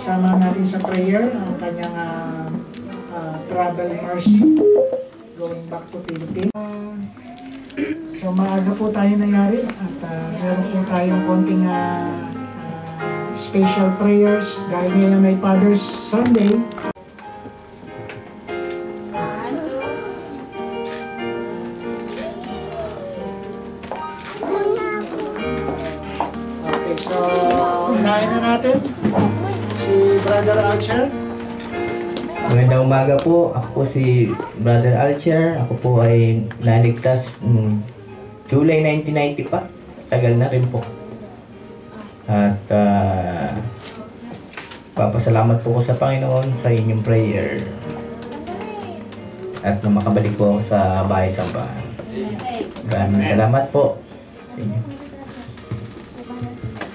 sama natin sa prayer ang kanyang travel mercy going back to Philippines. So maaga po tayo nangyari at meron po tayong konting special prayers dahil ngayon ay Father's Sunday. Okay, so unahin na natin si Brother Archer. Magandang umaga po. Ako po si Brother Archer. Ako po ay naligtas July 1990 pa. Tagal na rin po. At papasalamat po ko sa Panginoon sa inyong prayer. At nung makabalik po ako sa bahay-sambahan. Maraming salamat po sa inyo.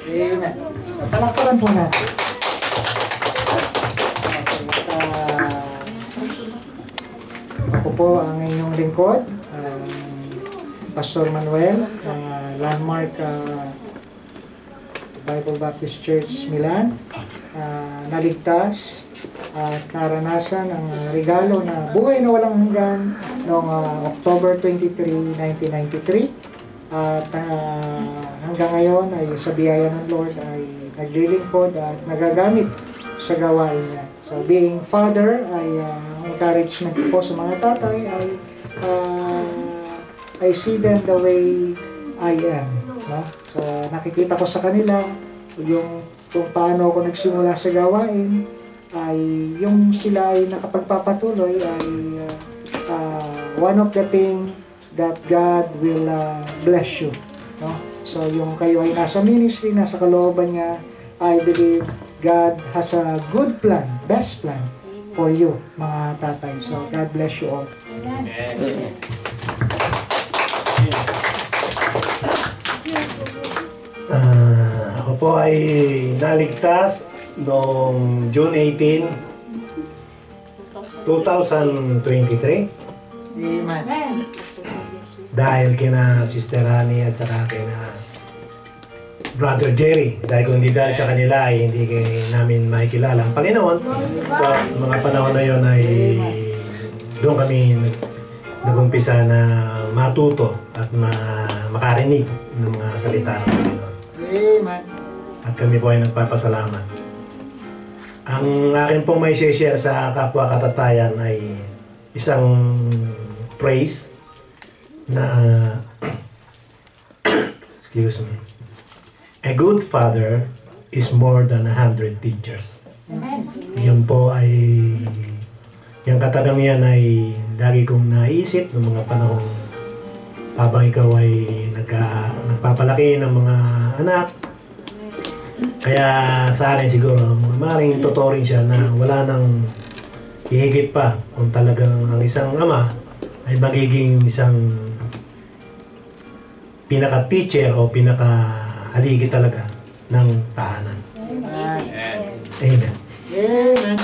Amen. So, palakpakan po natin. Ako po ang inyong lingkod, Pastor Manuel, ng Landmark Bible Baptist Church, Milan. Naligtas at naranasan ang regalo na buhay na walang hanggan noong October 23, 1993. At hanggang ngayon ay sa biyaya ng Lord ay naglilingkod at nagagamit sa gawain niya. So being father ay encouragement po sa mga tatay ay I see them the way I am. No? So nakikita ko sa kanila yung kung paano ako nagsimula sa gawain ay yung sila ay nakapagpapatuloy ay one of the things that God will bless you. No? So yung kayo ay nasa ministry, nasa kalooban niya, I believe God has a good plan, best plan for you, mga tatay. So God bless you all. Amen. Ako po ay naligtas noong June 18, 2023. Amen. Dahil kina Sister Rani at saka kina Brother Jerry. Dahil kung hindi dahil sa kanila ay hindi namin makikilala ang Panginoon. So mga panahon na yun ay doon kami nag-umpisa na matuto at makarinig ng mga salita ng Panginoon. Amen. At kami po ay nagpapasalamat. Ang akin pong may share sa kapwa katatayan ay isang praise na excuse me. A good father is more than 100 teachers. Yun po ay yung katagang yan ay lagi kong naisip ng mga panahon habang ikaw ay nagpapalaki ng mga anak. Kaya sa akin siguro maaaring totoo rin siya na wala nang hihigit pa kung talagang ang isang ama ay magiging isang pinaka-teacher o pinaka-haligi talaga ng tahanan. Amen. Amen. Amen.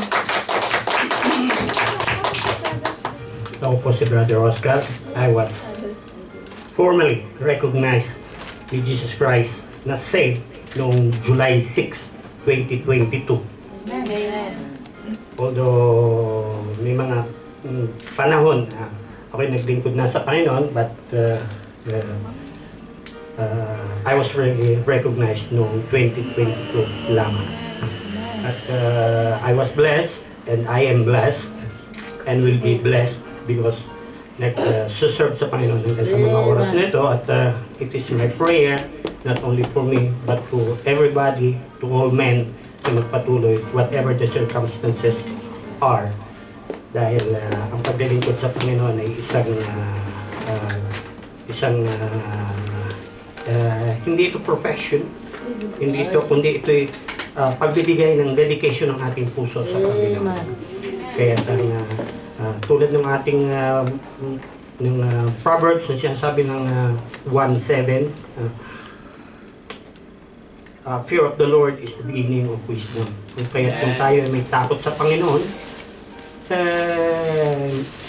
Ako po si Brother Oscar. I was formally recognized with Jesus Christ na saved noong July 6, 2022. Amen. Although may mga panahon ako'y naglingkod na sa Panginoon, but I was really recognized noong 2022 lamang. At I was blessed and I am blessed and will be blessed because nag-serve sa Panginoon hanggang sa mga oras nito. At it is my prayer not only for me but to everybody, to all men, na magpatuloy whatever the circumstances are. Dahil ang paglilingkod sa Panginoon ay hindi ito profession, hindi ito, kundi ito'y pagbibigay ng dedication ng ating puso sa Panginoon. Kaya tulad ng ating Proverbs na sinasabi ng 1:7, fear of the Lord is the beginning of wisdom. Kaya kung tayo ay may takot sa Panginoon,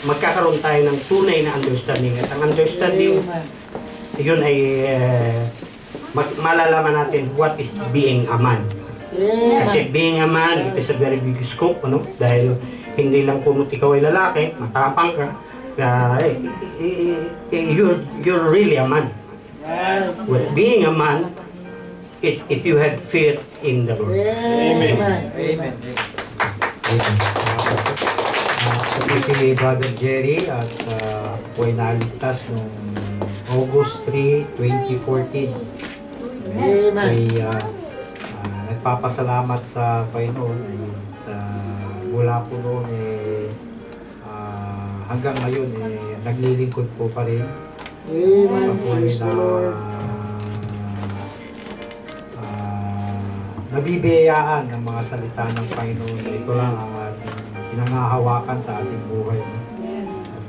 magkakaroon tayo ng tunay na understanding. At ang understanding, yun ay malalaman natin what is being a man. Kasi being a man, it is a very big scope, ano? Dahil hindi lang kung ikaw ay lalaki, matapang ka, you're really a man. Well, being a man is if you had faith in the Lord. Amen. Amen. Ako si Brother Jerry at ako ay naligtas noong August 3, 2014. Amen. Ay nagpapasalamat sa Panginoon at mula po noon hanggang ngayon naglilingkod po pa rin. Amen. Ako ay Praise the Lord. nabibiyayaan ng mga salita ng Panginoon. Ito lang ang ating pinangahawakan sa ating buhay.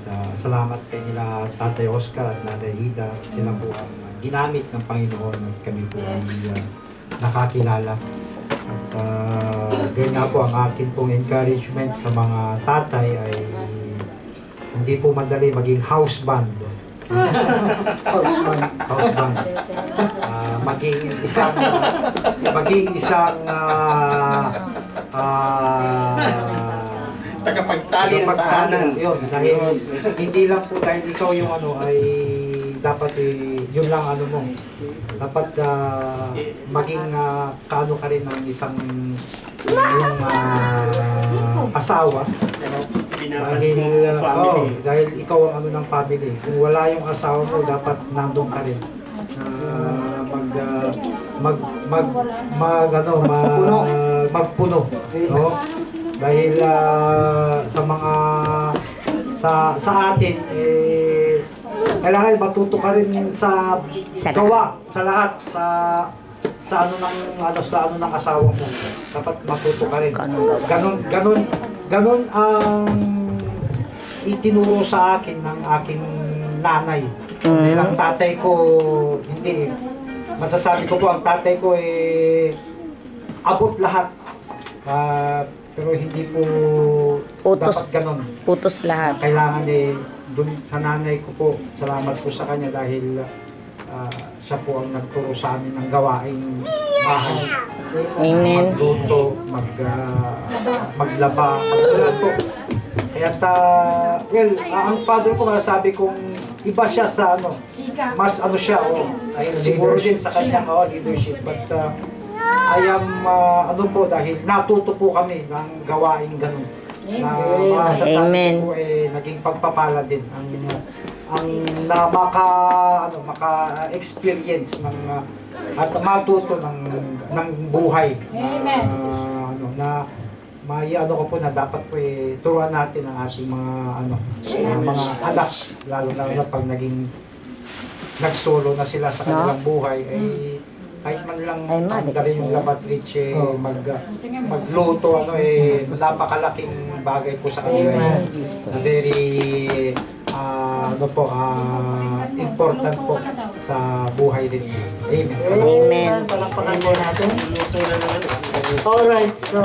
At salamat kay nila Tatay Oscar at Nanay Ida. Sila po ang ginamit ng Panginoon at kami po ay nakakilala. At ganyan nga po ang akin pong encouragement sa mga tatay ay hindi po madali maging house band. House band. Maging isang Tagapagtali ng tahanan. Yun, dahil hindi lang po dahil ikaw yung ay dapat yun lang mo. Dapat maging kaano ka rin ng isang yung asawa. Dahil ikaw ang ng family. Kung wala yung asawa mo, dapat nandun ka rin. Magpuno. No? Dahil sa atin kailangan matuto ka rin sa gawa, sa lahat, sa ano ng asawa mo. Dapat matuto ka rin. Ganon ang itinuro sa akin ng aking nanay. Ang tatay ko, hindi. Masasabi ko po, ang tatay ko abot lahat. Pero hindi po dapat ganon. Putos lahat. Kailangan dun sa nanay ko po, salamat po sa kanya dahil siya po ang nagturo sa amin ng gawaing bahay. Amen. Magluto, maglaba, magluto. Kaya ang father ko masasabi kong iba siya sa mas siya siguro din sa kanyang leadership. But I am dahil natuto po kami ng gawaing ganun. Amen. Ko naging pagpapala din ang maka-experience ng at matuto ng buhay. Amen. Na ko po na dapat po turuan natin ang ating mga anak, lalo na pag naging nagsolo na sila sa kanilang buhay kahit man lang magdalhin yung labatritse, magluto, napakalaking bagay po sa kanila. Very, important po sa buhay din. Amen. Amen. Palakpakan po natin. Alright, so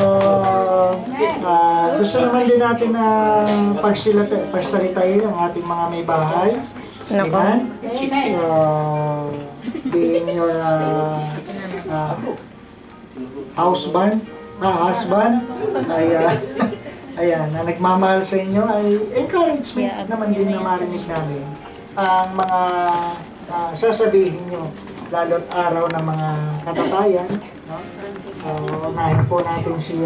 gusto naman din natin na pagsalitain ang ating mga may bahay. Nako. Amen? So, being your husband, ayan, na nagmamahal sa inyo, ay encouragement naman din na marinig namin ang mga sasabihin nyo, lalo't araw ng mga katatayan. No? So, unahin po natin si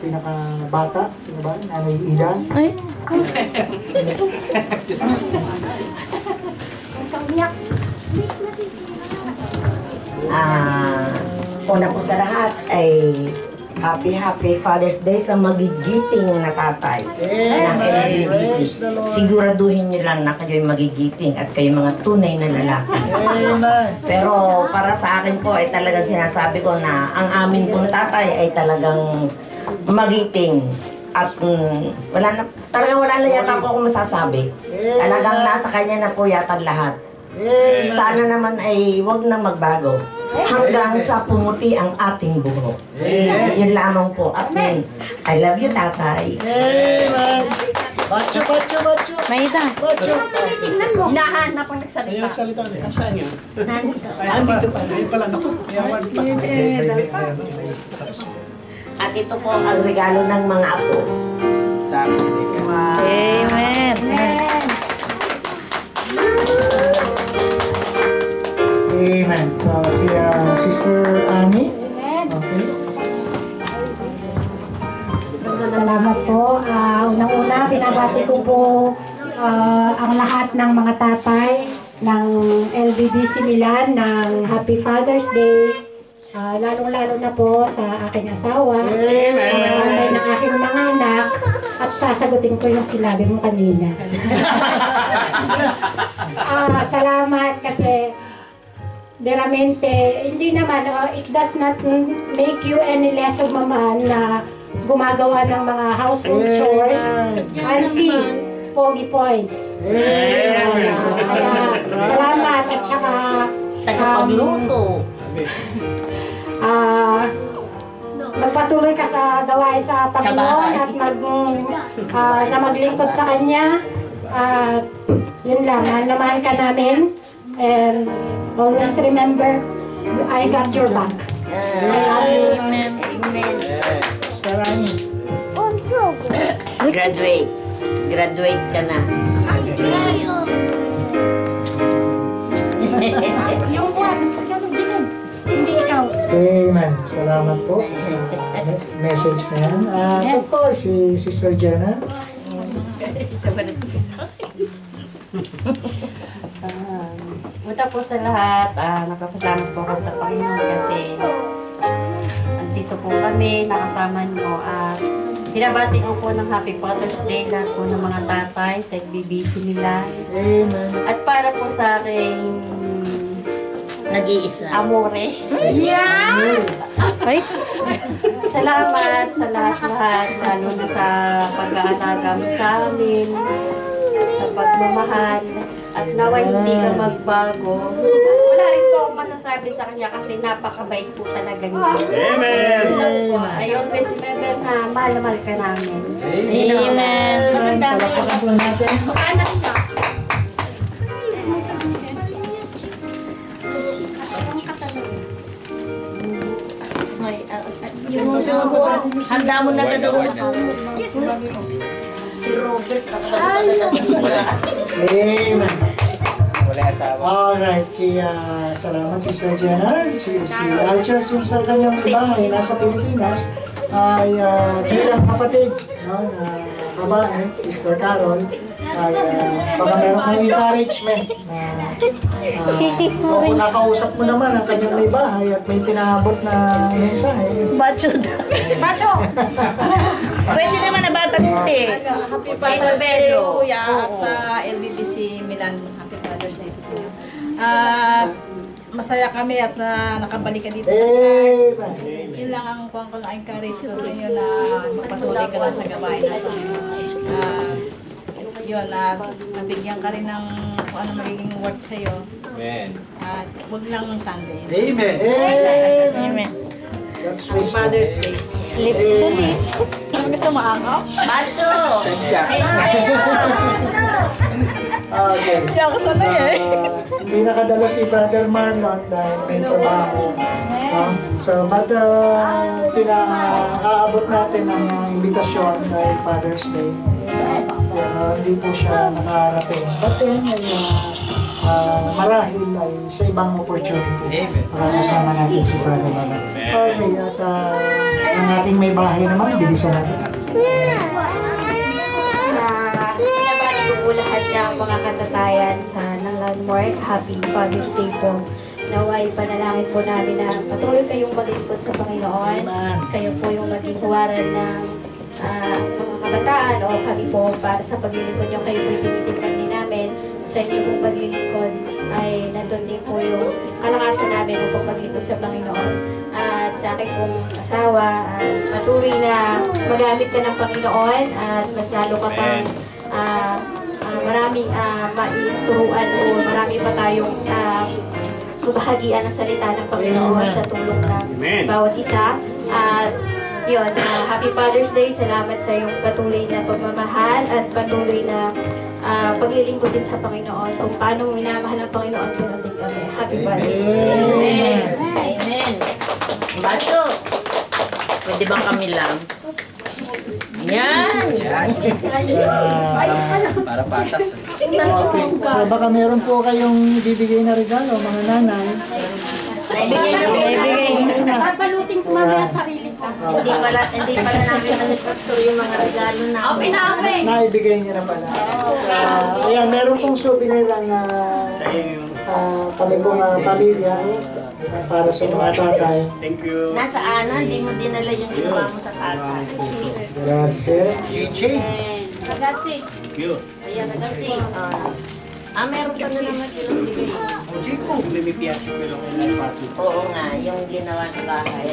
pinakabata, sino ba? Nanay Ida. Ay. Una po sa lahat ay happy Father's Day sa magigiting na tatay ng LDBC. Siguraduhin niyo lang na kayo'y magigiting at kayo mga tunay na lalaki. Pero para sa akin po ay talagang sinasabi ko na ang amin pong tatay ay talagang magiting. At talagang wala na yata po ako masasabi. Talagang nasa kanya na po yata lahat. Sana naman ay wag na magbago hanggang sa pumuti ang ating buhok. Yun lamang po. At I love you, tatay. Amen. Bacho, bacho, bacho. Maita. Bacho. Hinahanap ang nagsalita. Ayun ang salita niya. Saan yun? Andito pa. Ayun pala. Naku, yawan pa. At ito po ang regalo ng mga apo. Amen. Amen. So, si Sister Annie. Okay. Salamat po. Unang-una, binabati ko po ang lahat ng mga tatay ng LBBC Milan ng Happy Father's Day. Lalong-lalo na po sa aking asawa, tatay ng aking mga anak, at sasagutin ko yung sinabi mo kanina. Salamat kasi veramente, hindi naman, it does not make you any less of a man na gumagawa ng mga household chores and see pogi points. Salamat at saka Tagapagluto. magpatuloy ka sa gawain sa Panginoon at na maglingkod sa Kanya. Yun lang, mahal na mahal ka namin. And always remember, I got your back. I love you. Amen. Sarani. Graduate. Graduate ka na. Yung buwan, hindi ikaw. Amen. Salamat po sa message na yan. At of course, si Sister Jenna. Una po sa lahat, napapasalamat po ako sa Panginoon kasi andito po kami, nakasama nyo. Sinabati ko po ng Happy Father's Day lahat po ng mga tatay sa LBBC nila. Amen. At para po sa aking Nag-iisa. amore. Ay, Salamat sa lahat-lahat, lalo na sa pag-aalaga mo sa amin, sa pagmamahal, at nawa hindi ka magbago. Wala rin po akong masasabi sa kanya kasi napakabait po talaga niya. Amen! I always remember na mahal na mahal ka namin. amen. Palakpakan po natin. Anak ka. Handa mo na ka daw. Si Robert, nakakalaman sa Amen. Wala asawa. Alright, salamat si Sister Jenna. Si Alcha, sa kanyang bahay, nasa Pilipinas, ay bilang kapatid, no, na babae, Sister Carol, ay baka meron kang encouragement na nakausap mo naman ang kanyang may bahay at may pinaabot na mensahe. Bacho. Bacho! Pwede naman na batang hindi. Happy Father's Day, Kuya, at sa LBBC Milan. Happy Father's Day sa inyo. Masaya kami at nakabalik ka dito sa church. Yun lang ang encourage ko sa inyo na magpatuloy ka lang sa gawain natin. Yun, nabigyan ka rin ng kung ano magiging work sa'yo. Amen. At huwag lang Sunday. Amen. Amen. That's Happy Father's Day. Lips to lips. Ano gusto mo, Angko? Bacho! Okay. Hindi ako sanay eh. Hindi nakadalo si Brother Marlon dahil may trabaho. So, but pina-aabot natin ang imbitasyon dahil Father's Day. Pero hindi po siya nakarating. But then, marahil ay sa ibang opportunity. Makakasama natin si Brother Marlon. Okay, at ang ating may bahay naman, bilisan natin. Pinabati ko po lahat ng mga katatayan sa ng Landmark. Happy Father's Day po. Naway panalangin po namin na patuloy kayong maglingkod sa Panginoon. Kayo po yung maging huwaran ng mga kabataan o kami po para sa paglilingkod nyo. Kayo po yung tinitingnan din namin. Sa inyo pong paglilingkod ay nandun din po yung kalakasan namin upang paglilingkod sa Panginoon. At sa aking pong asawa, patuloy na magamit ka ng Panginoon at mas lalo ka pang maraming maituruan o marami pa tayong mabahagian ng salita ng Panginoon sa tulong ng bawat isa. At Yun, Happy Father's Day. Salamat sa iyong patuloy na pagmamahal at patuloy na paglilingkod din sa Panginoon. Kung paano minamahal ang Panginoon, ganoon din kami. Happy Father's Day. Amen. Amen. Bato, pwede bang kami lang? Yan. Para patas. Okay. So baka meron po kayong ibibigay na regalo, mga nanay. Papalutin ko mamaya sarili ko. Hindi pala namin na-pastor yung mga regalo namin. Naibigay niyo na pala. Ayan, meron pong souvenir lang na kami pong pamilya para sa mga tatay. Nasa Ana, hindi mo dinala yung ginawa mo sa tatay. Grazie. Ragazzi. Ayan, ragazzi. Meron ka na naman yung bigay. Oo nga, yung ginawa sa bahay.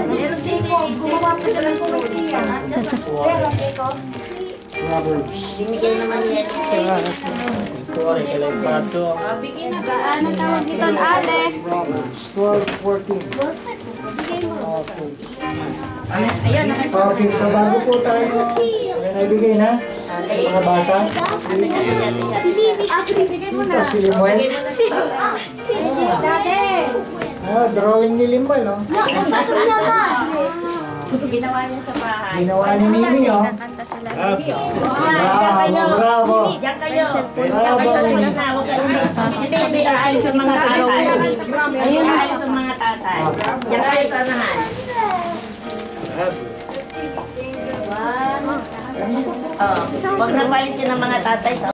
Meron Jacob, gumawa ko siya ng komisiya. Meron Jacob. Binigay naman yan. Bigyan na ba? Anong tawag dito? Ale. 12:14. Ayan, Okay, so bago po tayo naibigay na mga bata. Si Bibi, bigay mo Ito na. si Limuel. Dade. Drawing ni Limuel, no? ginawa niya sa bahay. Ginawa ni Mimi, oh. Kanta sa lahat. Bravo. Diyan kayo. Bravo, Mimi. Hindi aalis ang mga tatay. Hindi aalis ang mga tatay. Diyan kayo sa nahan. Huwag na palisin ang mga tatay sa